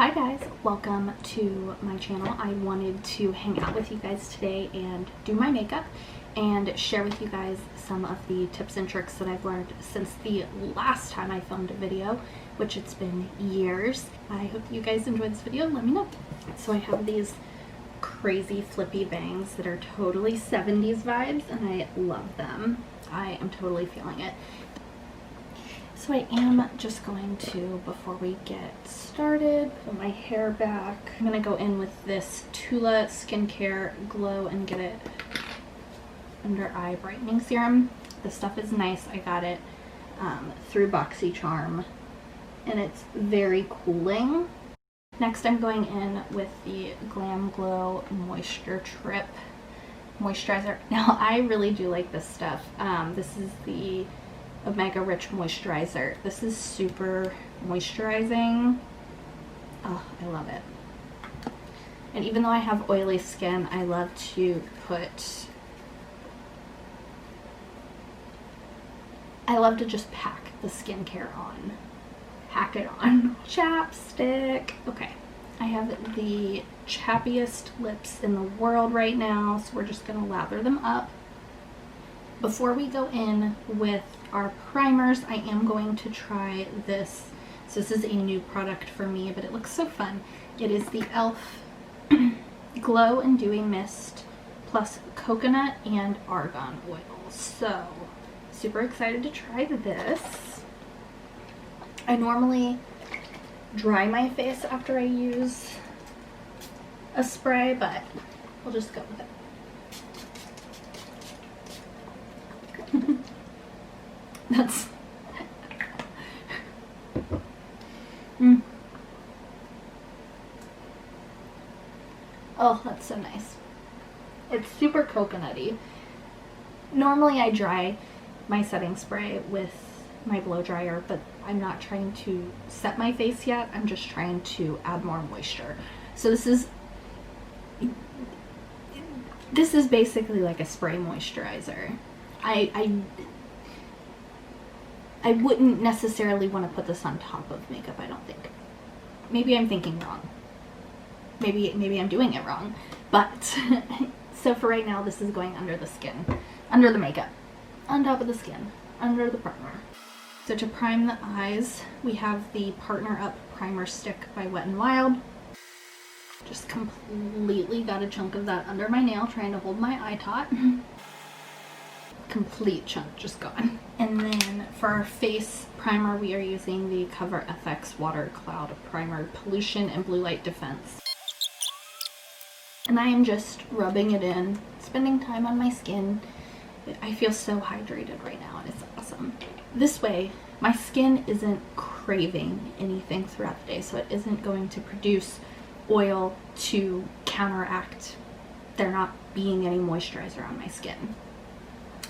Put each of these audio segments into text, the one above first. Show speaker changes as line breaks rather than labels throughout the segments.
Hi guys, welcome to my channel. I wanted to hang out with you guys today and do my makeup and share with you guys some of the tips and tricks that I've learned since the last time I filmed a video, which it's been years. I hope you guys enjoyed this video and let me know. So I have these crazy flippy bangs that are totally 70s vibes and I love them. I am totally feeling it. So I am just going to, before we get started, put my hair back. I'm going to go in with this Tula Skincare Glow and Get It Under Eye Brightening Serum. This stuff is nice. I got it through BoxyCharm and it's very cooling. Next I'm going in with the Glam Glow Moisture Trip Moisturizer. Now I really do like this stuff. This is the Omega Rich Moisturizer. This is super moisturizing. Oh, I love it. And even though I have oily skin, I love to just pack the skincare on. Pack it on. Chapstick. Okay. I have the chappiest lips in the world right now, so we're just gonna lather them up. Before we go in with our primers, I am going to try this. So this is a new product for me, but it looks so fun. It is the e.l.f. Glow and Dewy Mist plus coconut and argan oil. So super excited to try this. I normally dry my face after I use a spray, but we'll just go with it. That's Oh, that's so nice. It's super coconutty. Normally I dry my setting spray with my blow dryer, but I'm not trying to set my face yet. I'm just trying to add more moisture. So this is basically like a spray moisturizer. I wouldn't necessarily want to put this on top of makeup, I don't think. Maybe I'm thinking wrong. Maybe I'm doing it wrong. But, so for right now, this is going under the skin. Under the makeup. On top of the skin. Under the primer. So to prime the eyes, we have the Partner Up Primer Stick by Wet n Wild. Just completely got a chunk of that under my nail, trying to hold my eye taut. Complete chunk just gone. And then for our face primer, we are using the Cover FX Water Cloud Primer Pollution and Blue Light Defense. And I am just rubbing it in, spending time on my skin. I feel so hydrated right now and it's awesome. This way, my skin isn't craving anything throughout the day, so it isn't going to produce oil to counteract there not being any moisturizer on my skin.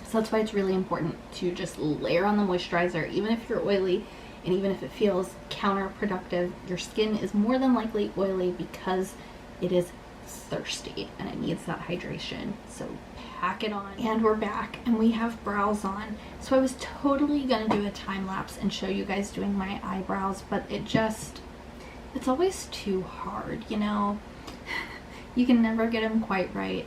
So that's why it's really important to just layer on the moisturizer, even if you're oily and even if it feels counterproductive. Your skin is more than likely oily because it is thirsty and it needs that hydration. So pack it on. And we're back and we have brows on. So I was totally gonna do a time lapse and show you guys doing my eyebrows, but it's always too hard, you know? You can never get them quite right.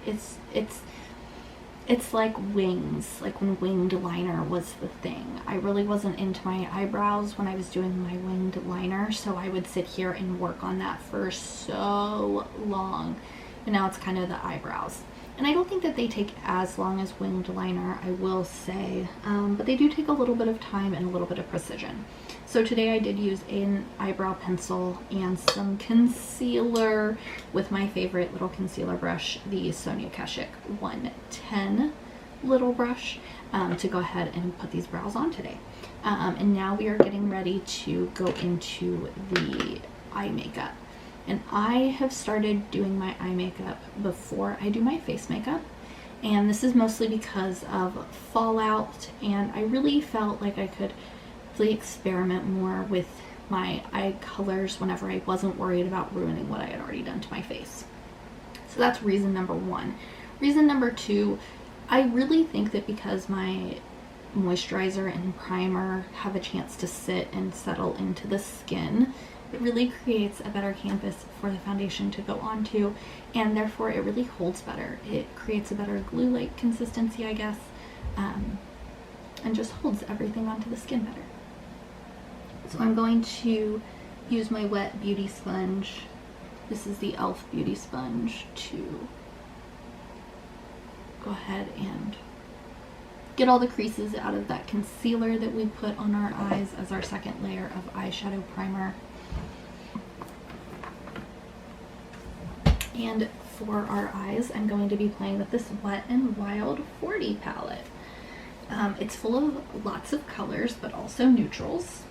It's like wings, like when winged liner was the thing. I really wasn't into my eyebrows when I was doing my winged liner, so I would sit here and work on that for so long. And now it's kind of the eyebrows. And I don't think that they take as long as winged liner, I will say, but they do take a little bit of time and a little bit of precision. So today I did use an eyebrow pencil and some concealer with my favorite little concealer brush, the Sonia Kashuk 110 little brush, to go ahead and put these brows on today. And now we are getting ready to go into the eye makeup. And I have started doing my eye makeup before I do my face makeup. And this is mostly because of fallout, and I really felt like I could really experiment more with my eye colors whenever I wasn't worried about ruining what I had already done to my face. So that's reason number one. Reason number two, I really think that because my moisturizer and primer have a chance to sit and settle into the skin It really creates a better canvas for the foundation to go onto, and therefore it really holds better. It creates a better glue-like consistency, I guess, and just holds everything onto the skin better. So I'm going to use my wet beauty sponge. This is the e.l.f. beauty sponge to go ahead and get all the creases out of that concealer that we put on our eyes as our second layer of eyeshadow primer. And for our eyes, I'm going to be playing with this Wet n Wild 40 palette. It's full of lots of colors, but also neutrals.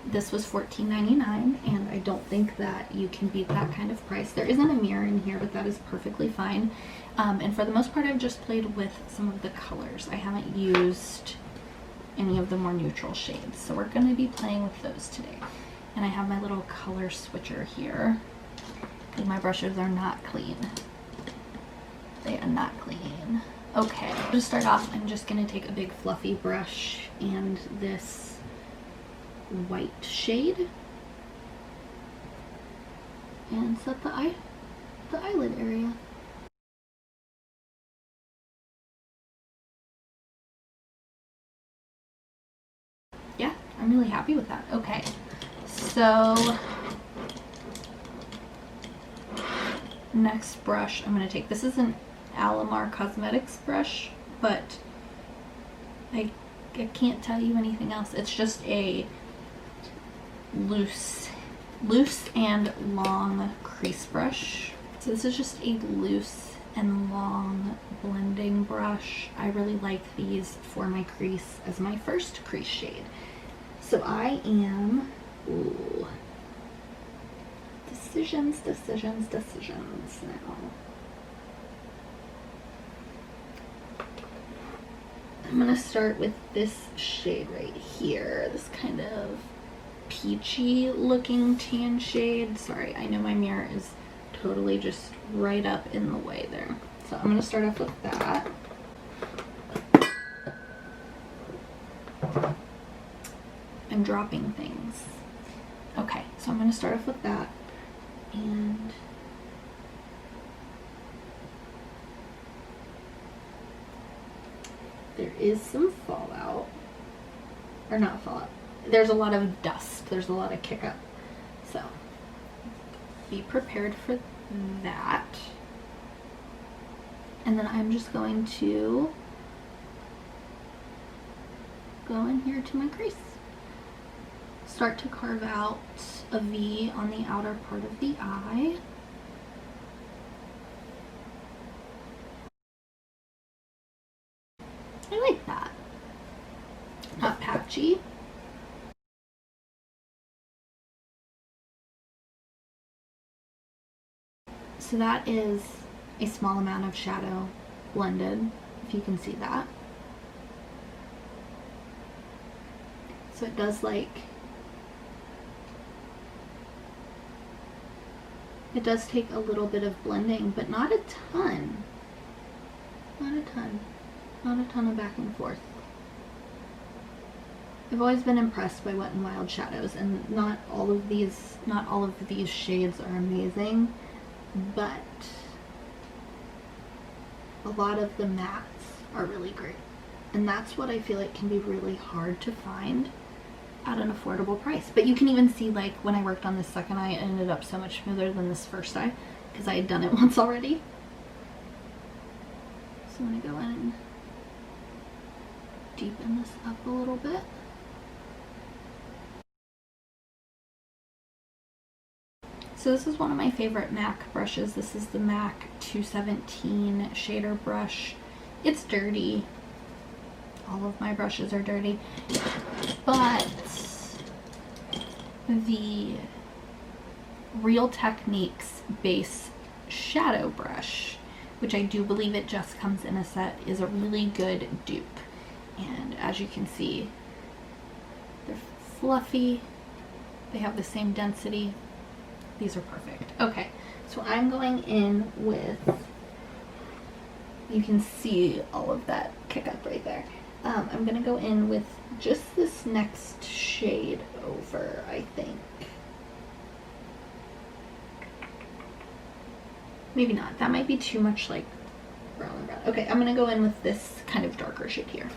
This was $14.99, and I don't think that you can beat that kind of price. There isn't a mirror in here, but that is perfectly fine. And for the most part, I've just played with some of the colors. I haven't used any of the more neutral shades, so we're going to be playing with those today. And I have my little color switcher here, because my brushes are not clean. They are not clean. Okay, to start off, I'm just going to take a big fluffy brush and this white shade and set the eyelid area. Yeah, I'm really happy with that. Okay, so next brush I'm going to take, this is an Alamar Cosmetics brush, but I can't tell you anything else. It's just a loose and long crease brush. So this is just a loose and long blending brush. I really like these for my crease as my first crease shade. So I am, ooh, decisions now. I'm gonna start with this shade right here, this kind of peachy looking tan shade. Sorry, I know my mirror is totally just right up in the way there. So I'm gonna start off with that. I'm dropping things. Okay, so I'm gonna start off with that, and there is some fallout, or not fallout, there's a lot of dust, there's a lot of kick up, so be prepared for that. And then I'm just going to go in here to my crease, start to carve out a V on the outer part of the eye. I like that. Not patchy. So that is a small amount of shadow blended, if you can see that. So it does it does take a little bit of blending, but not a ton. Not a ton of back and forth. I've always been impressed by Wet n Wild shadows, and not all of these shades are amazing, but a lot of the mattes are really great. And that's what I feel like can be really hard to find at an affordable price. But you can even see, like, when I worked on this second eye, it ended up so much smoother than this first eye because I had done it once already. So I'm gonna go in and deepen this up a little bit. So this is one of my favorite MAC brushes. This is the MAC 217 shader brush. It's dirty. All of my brushes are dirty. But the Real Techniques base shadow brush, which I do believe it just comes in a set, is a really good dupe. And as you can see, they're fluffy. They have the same density. These are perfect. Okay, so I'm going in with, you can see all of that kick up right there. I'm gonna go in with just this next shade over, I think. Maybe not. That might be too much like brown and brown. Okay, I'm gonna go in with this kind of darker shade here.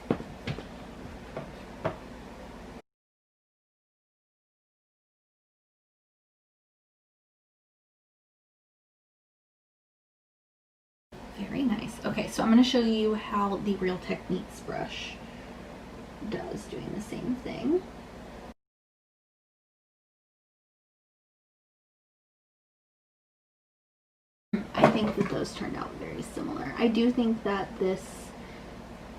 Very nice. Okay, so I'm going to show you how the Real Techniques brush does, doing the same thing. I think that those turned out very similar. I do think that this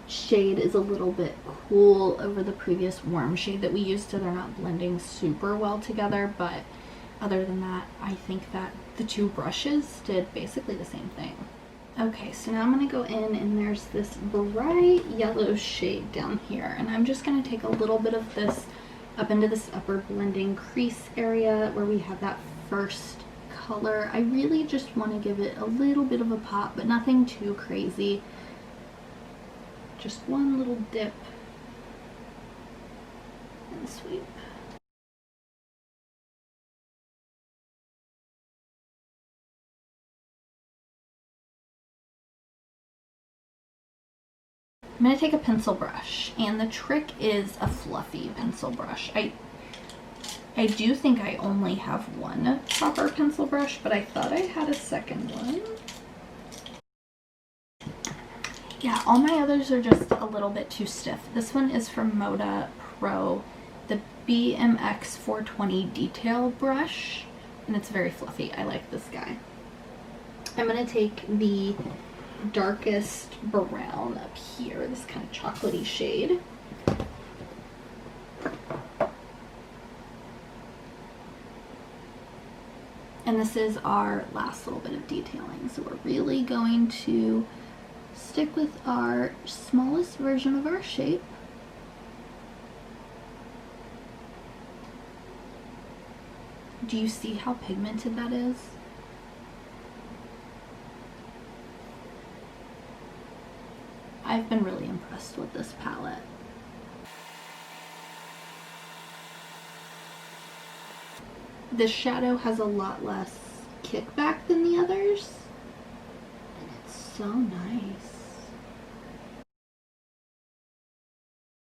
shade is a little bit cool over the previous warm shade that we used, so they're not blending super well together, but other than that, I think that the two brushes did basically the same thing. Okay, so now I'm going to go in and there's this bright yellow shade down here, and I'm just going to take a little bit of this up into this upper blending crease area where we have that first color. I really just want to give it a little bit of a pop, but nothing too crazy. Just one little dip and sweep. I'm going to take a pencil brush, and the trick is a fluffy pencil brush. I do think I only have one proper pencil brush, but I thought I had a second one. Yeah, all my others are just a little bit too stiff. This one is from Moda Pro, the BMX 420 detail brush, and it's very fluffy. I like this guy. I'm going to take the darkest brown up here, this kind of chocolatey shade. And this is our last little bit of detailing. So we're really going to stick with our smallest version of our shape. Do you see how pigmented that is? I've been really impressed with this palette. This shadow has a lot less kickback than the others, and it's so nice.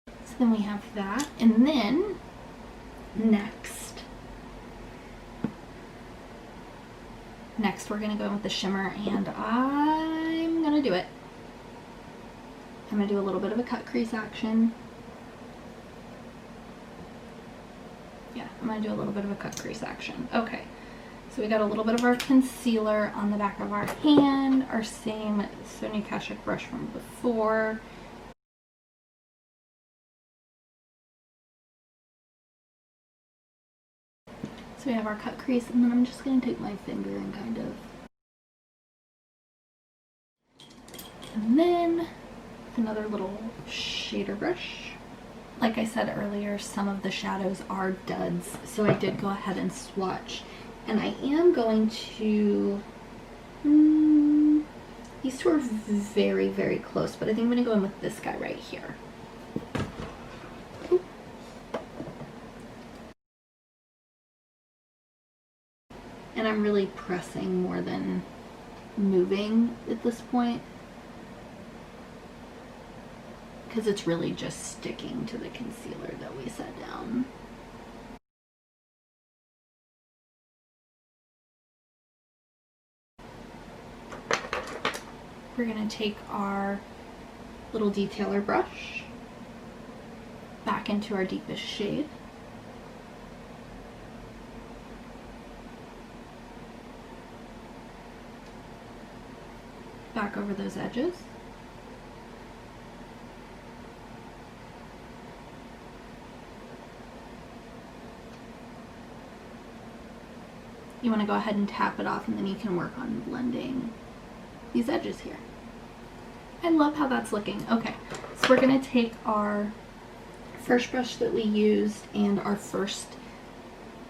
So then we have that, and then next we're gonna go in with the shimmer, and I'm gonna do it. I'm going to do a little bit of a cut crease action. Yeah, I'm going to do a little bit of a cut crease action. Okay, so we got a little bit of our concealer on the back of our hand, our same Sonia Kashuk brush from before. So we have our cut crease, and then I'm just going to take my finger and kind of... And then another little shader brush. Like I said earlier, some of the shadows are duds, so I did go ahead and swatch, and I am going to these two are very, very close, but I think I'm going to go in with this guy right here. Ooh. And I'm really pressing more than moving at this point, because it's really just sticking to the concealer that we set down. We're going to take our little detailer brush back into our deepest shade. Back over those edges. You want to go ahead and tap it off, and then you can work on blending these edges here. I love how that's looking. Okay, so we're going to take our first brush that we used and our first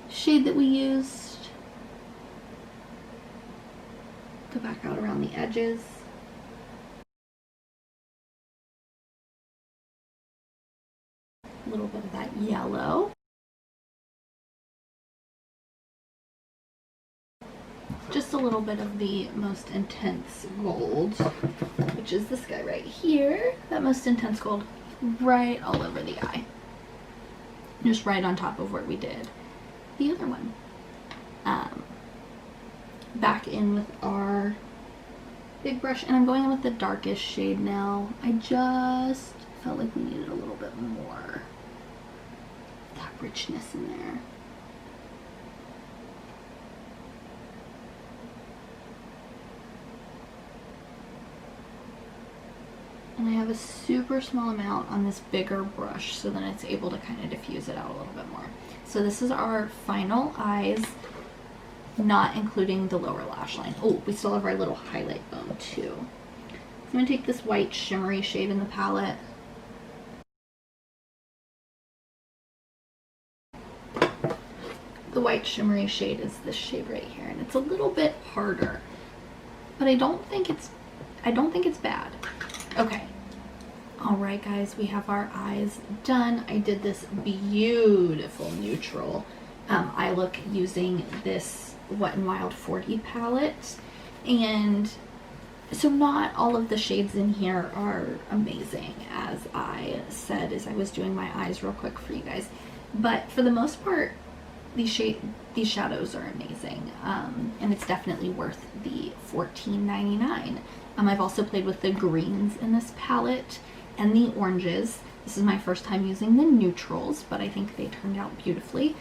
shade that we used, go back out around the edges. A little bit of that yellow. Just a little bit of the most intense gold, which is this guy right here. That most intense gold right all over the eye. Just right on top of where we did the other one. Back in with our big brush, and I'm going in with the darkest shade now. I just felt like we needed a little bit more of that richness in there. And I have a super small amount on this bigger brush, so then it's able to kind of diffuse it out a little bit more. So this is our final eyes, not including the lower lash line. Oh, we still have our little highlight bone too. So I'm going to take this white shimmery shade in the palette. The white shimmery shade is this shade right here, and it's a little bit harder, but I don't think it's bad. Okay. All right, guys, we have our eyes done. I did this beautiful neutral eye look using this Wet n Wild 40 palette, and so not all of the shades in here are amazing, as I said as I was doing my eyes real quick for you guys, but for the most part these shadows are amazing, and it's definitely worth the $14.99. I've also played with the greens in this palette and the oranges. This is my first time using the neutrals, but I think they turned out beautifully.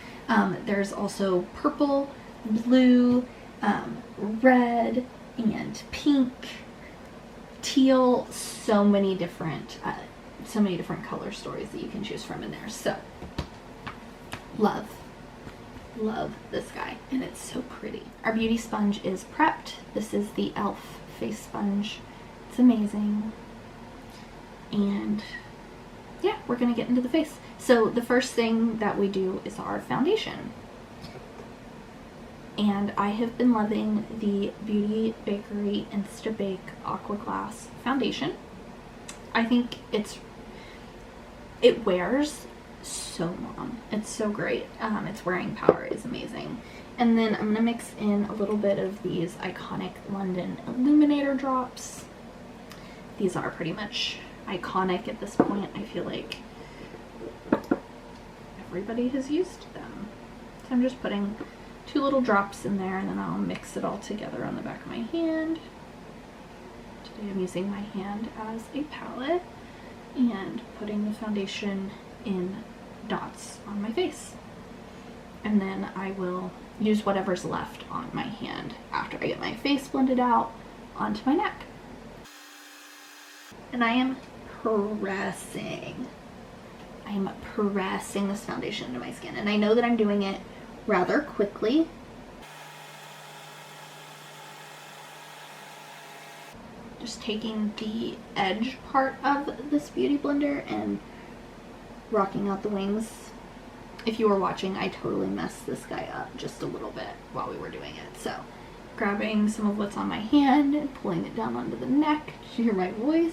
There's also purple, blue, red, and pink, teal, so many different color stories that you can choose from in there. So love this guy, and it's so pretty. Our beauty sponge is prepped. This is the e.l.f. face sponge. It's amazing. And yeah, we're gonna get into the face. So the first thing that we do is our foundation. And I have been loving the Beauty Bakery Insta Bake Aqua Glass foundation. I think it wears so long. It's so great. Its wearing power is amazing. And then I'm gonna mix in a little bit of these iconic London Illuminator drops. These are pretty much iconic at this point. I feel like everybody has used them. So I'm just putting 2 little drops in there, and then I'll mix it all together on the back of my hand. Today I'm using my hand as a palette and putting the foundation in dots on my face. And then I will use whatever's left on my hand after I get my face blended out onto my neck. And I am pressing this foundation into my skin. And I know that I'm doing it rather quickly. Just taking the edge part of this beauty blender and rocking out the wings. If you were watching, I totally messed this guy up just a little bit while we were doing it. So grabbing some of what's on my hand and pulling it down onto the neck. Did you hear my voice?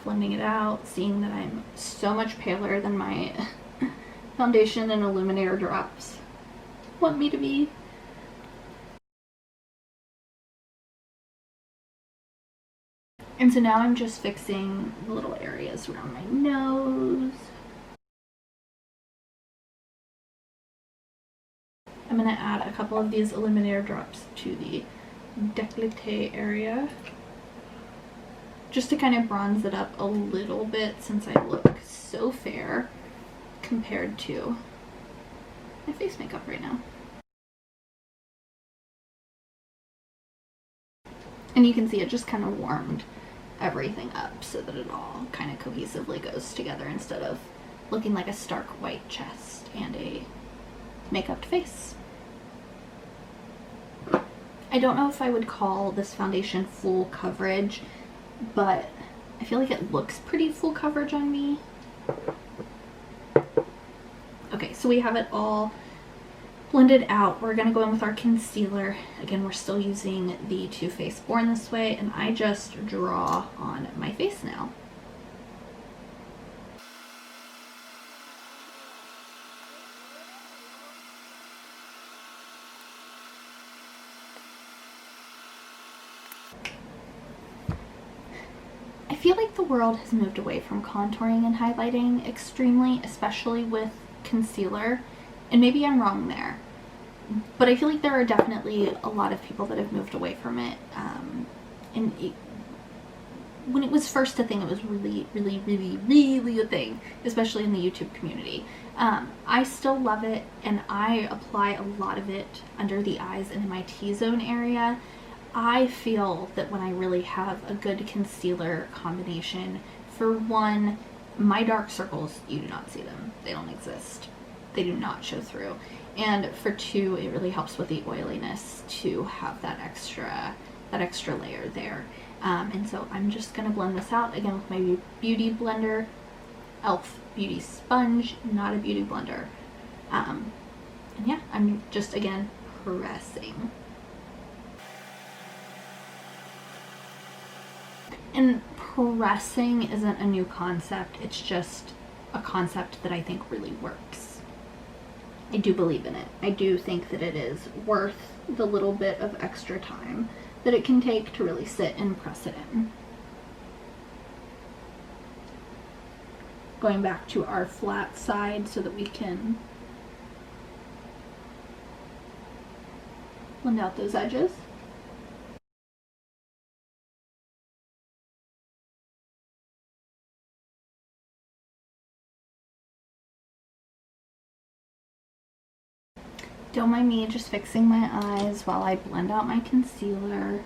Blending it out, seeing that I'm so much paler than my foundation and illuminator drops want me to be. And so now I'm just fixing the little areas around my nose. I'm going to add a couple of these illuminator drops to the décolleté area, just to kind of bronze it up a little bit, since I look so fair compared to my face makeup right now. And you can see it just kind of warmed everything up so that it all kind of cohesively goes together instead of looking like a stark white chest and a makeup face. I don't know if I would call this foundation full coverage, but I feel like it looks pretty full coverage on me. Okay, so we have it all blended out. We're gonna go in with our concealer. Again, we're still using the Too Faced Born This Way, and I just draw on my face now. like the world has moved away from contouring and highlighting extremely, especially with concealer, and maybe I'm wrong there, but I feel like there are definitely a lot of people that have moved away from it. When it was first a thing, it was really a thing, especially in the YouTube community. I still love it, and I apply a lot of it under the eyes and in my T-zone area. I feel that when I really have a good concealer combination, for one, my dark circles, you do not see them. They don't exist. They do not show through. And for two, it really helps with the oiliness to have that extra layer there. And so I'm just going to blend this out again with my beauty blender, e.l.f. beauty sponge, not a beauty blender. And yeah, I'm just, again, pressing. And pressing isn't a new concept, it's just a concept that I think really works. I do believe in it. I do think that it is worth the little bit of extra time that it can take to really sit and press it in. Going back to our flat side so that we can blend out those edges. Don't mind me just fixing my eyes while I blend out my concealer.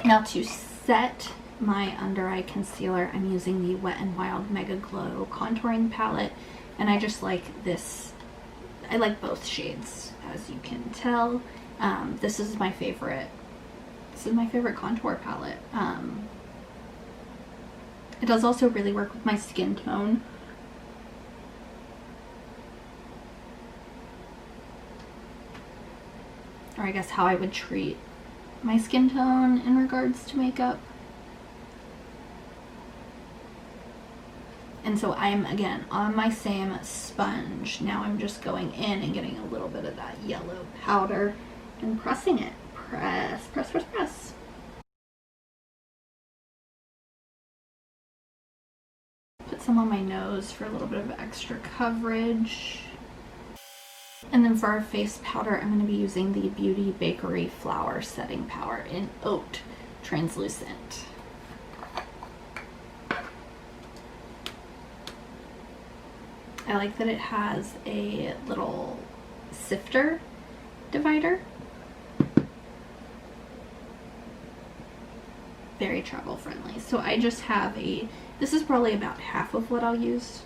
Now to set my under eye concealer, I'm using the Wet n Wild Mega Glow contouring palette, and I just like this. I like both shades, as you can tell. This is my favorite. This is my favorite contour palette. It does also really work with my skin tone. Or I guess how I would treat my skin tone in regards to makeup. And so I'm, again, on my same sponge. Now I'm just going in and getting a little bit of that yellow powder and pressing it. Press, press, press, press. Put some on my nose for a little bit of extra coverage. And then for our face powder, I'm going to be using the Beauty Bakery Flour Setting Powder in Oat Translucent. I like that it has a little sifter divider. Very travel friendly. So I just have this is probably about half of what I'll use.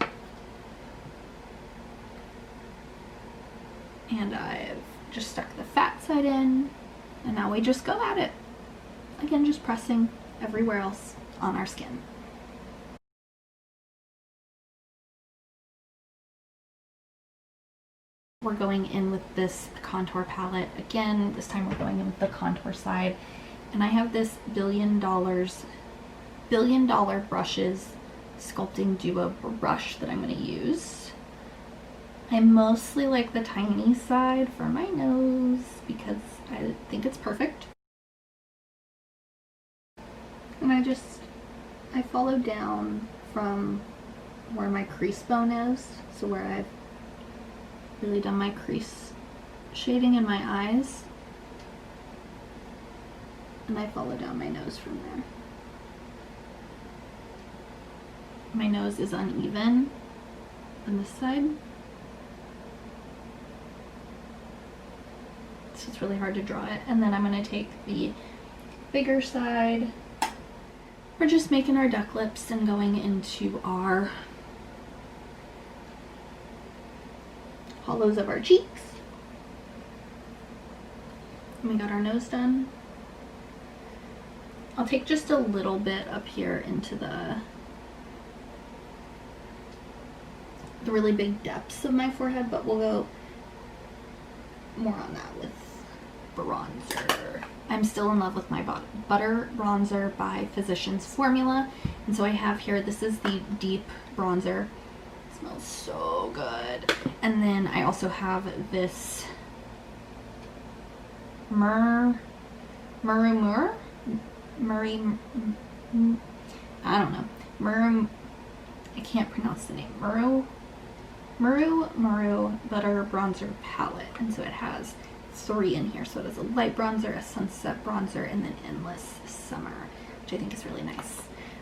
And I've just stuck the fat side in, and now we just go at it. Again, just pressing everywhere else on our skin. We're going in with this contour palette. Again, this time we're going in with the contour side. And I have this Billion Dollar Brushes Sculpting Duo brush that I'm going to use. I mostly like the tiny side for my nose because I think it's perfect. And I follow down from where my crease bone is, so where I've really done my crease shading in my eyes, and I follow down my nose from there. My nose is uneven on this side, so it's really hard to draw it. And then I'm going to take the bigger side. We're just making our duck lips and going into our hollows of our cheeks. And we got our nose done. I'll take just a little bit up here into the really big depths of my forehead, but we'll go more on that with bronzer. I'm still in love with my Butter Bronzer by Physicians Formula, and so I have here, this is the deep bronzer. It smells so good. And then I also have this Murmur Murray, I don't know, I can't pronounce the name, Muru Butter Bronzer Palette. And so it has 3 in here. So it has a light bronzer, a sunset bronzer, and then Endless Summer, which I think is really nice.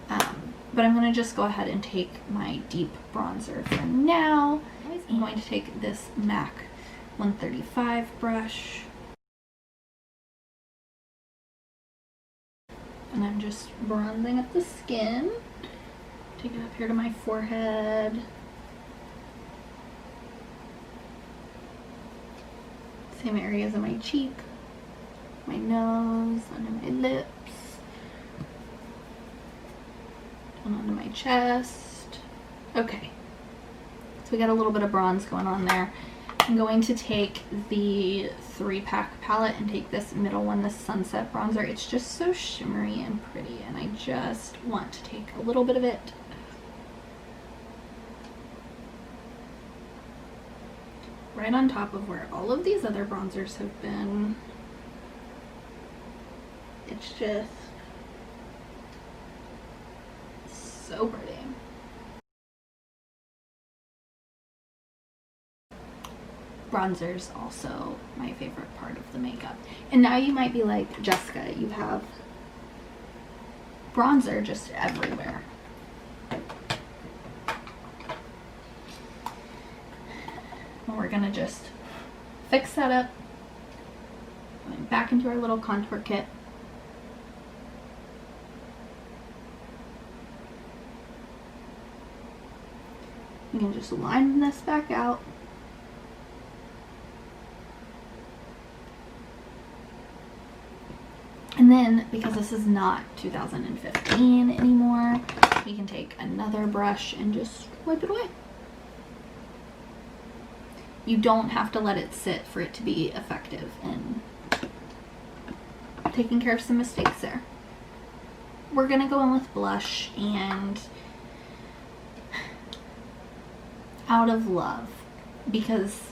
But I'm going to just go ahead and take my deep bronzer for now. I'm going to take this MAC 135 brush. And I'm just bronzing up the skin. Take it up here to my forehead. Same areas of my cheek, my nose, under my lips, and onto my chest. Okay, so we got a little bit of bronze going on there. I'm going to take the 3-pack palette and take this middle one, the Sunset Bronzer. It's just so shimmery and pretty, and I just want to take a little bit of it. Right on top of where all of these other bronzers have been. It's just so pretty. Bronzer's also my favorite part of the makeup. And now you might be like, Jessica, you have bronzer just everywhere. And we're gonna just fix that up. Going back into our little contour kit. You can just line this back out. And then, because this is not 2015 anymore, we can take another brush and just wipe it away. You don't have to let it sit for it to be effective in taking care of some mistakes there. We're going to go in with blush, and out of love, because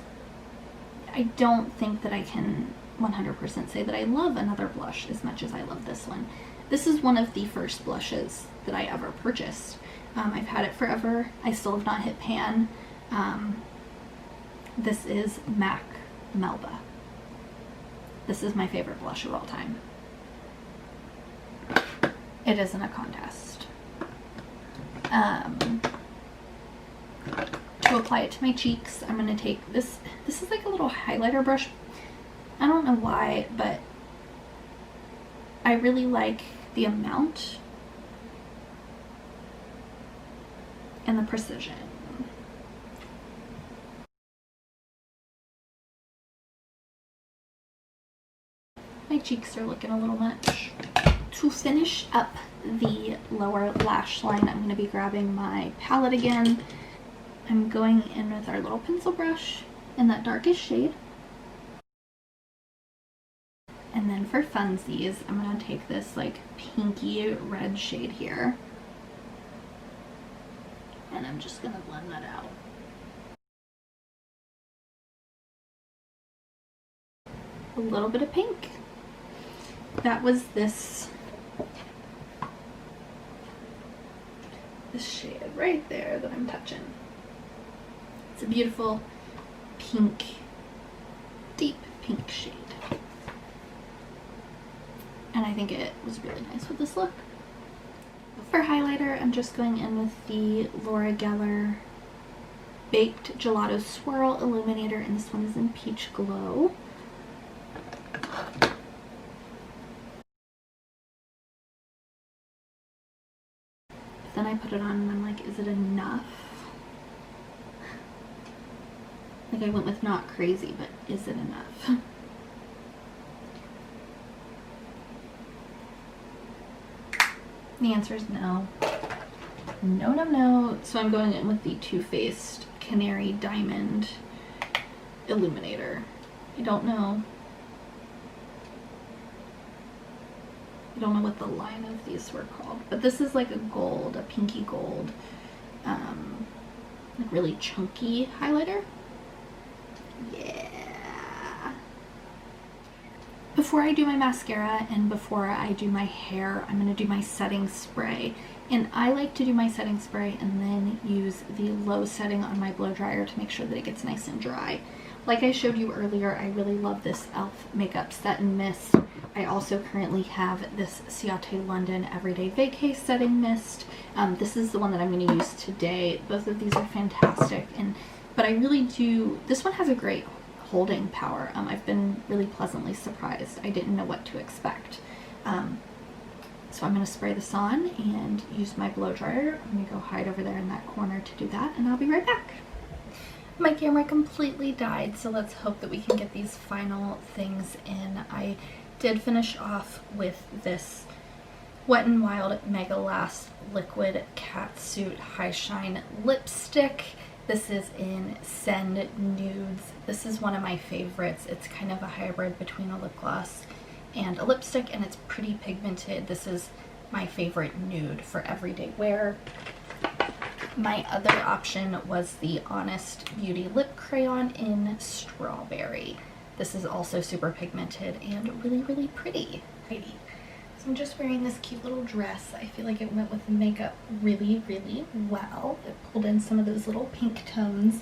I don't think that I can 100% say that I love another blush as much as I love this one. This is one of the first blushes that I ever purchased. I've had it forever. I still have not hit pan. This is MAC Melba. This is my favorite blush of all time. It isn't a contest. To apply it to my cheeks, I'm going to take this. This is like a little highlighter brush. I don't know why, but I really like the amount and the precision. My cheeks are looking a little much. To finish up the lower lash line, I'm going to be grabbing my palette again. I'm going in with our little pencil brush in that darkest shade. And then for funsies, I'm going to take this like pinky red shade here. And I'm just going to blend that out. A little bit of pink. That was this shade right there that I'm touching. It's a beautiful pink, deep pink shade. And I think it was really nice with this look. For highlighter, I'm just going in with the Laura Geller Baked Gelato Swirl Illuminator, and this one is in Peach Glow. Then I put it on and I'm like, is it enough? Like, I went with not crazy, but is it enough? The answer is no. No, no, no. So I'm going in with the Too Faced Canary Diamond Illuminator. I don't know what the line of these were called, but this is like a gold, a pinky gold, like really chunky highlighter. Yeah. before I do my mascara and before I do my hair, I'm going to do my setting spray. And I like to do my setting spray and then use the low setting on my blow dryer to make sure that it gets nice and dry. Like I showed you earlier, I really love this e.l.f. Makeup Set and Mist. I also currently have this Ciate London Everyday Vacay Setting Mist. This is the one that I'm going to use today. Both of these are fantastic, but I really do, this one has a great holding power. I've been really pleasantly surprised. I didn't know what to expect. So I'm going to spray this on and use my blow dryer. I'm going to go hide over there in that corner to do that, and I'll be right back. My camera completely died, so let's hope that we can get these final things in. I did finish off with this Wet n Wild Mega Last Liquid Catsuit High Shine Lipstick. This is in Send Nudes. This is one of my favorites. It's kind of a hybrid between a lip gloss and a lipstick, and it's pretty pigmented. This is my favorite nude for everyday wear. My other option was the Honest Beauty Lip Crayon in Strawberry. This is also super pigmented and really, really pretty. So I'm just wearing this cute little dress. I feel like it went with the makeup really, really well. It pulled in some of those little pink tones.